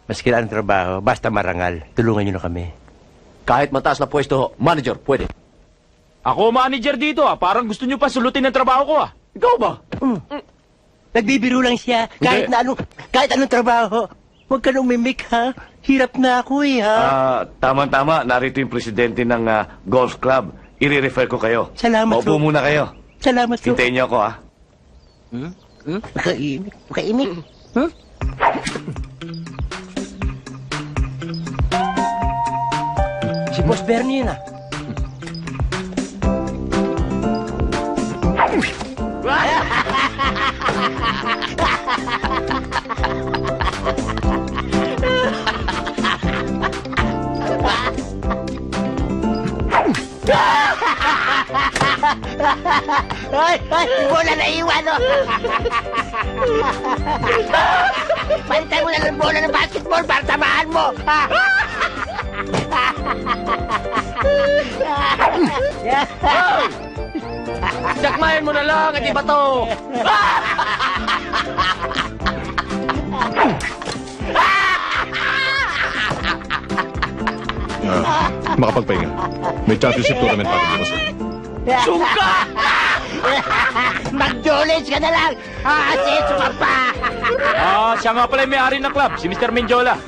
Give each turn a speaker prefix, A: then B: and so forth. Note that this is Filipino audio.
A: Maski ang trabaho, basta marangal. Tulungan niyo na kami.
B: Kahit mataas na pwesto, manager, pwede.
C: Ako manager dito Parang gusto nyo pa sulutin ang trabaho ko
B: Ikaw ba?
A: Nagbibiro lang siya. Kahit anong trabaho. Huwag ka nung mimik, ha? Hirap na ako, ha?
D: Tama-tama. Narito yung presidente ng golf club. I-refer ko kayo.
A: Salamat,
D: Maupo
A: ho.
D: muna kayo.
A: Salamat, ho.
D: Hintayin niyo ako,
A: Makaimik. Makaimik. Hmm? Si Boss Bernie yun,
E: Ay, bola na iwan, oh! Palitan mo na ng bola ng basketball para tamaan mo!
B: Jakmayan mo na lang at iba to!
F: Makapagpahinga. May championship tournament pa rin bukas.
B: Sungka!
E: Mag-jolis ka na lang! Kasi sumapa!
C: Siya nga pala yung may-ari ng club, si Mr. Menjola.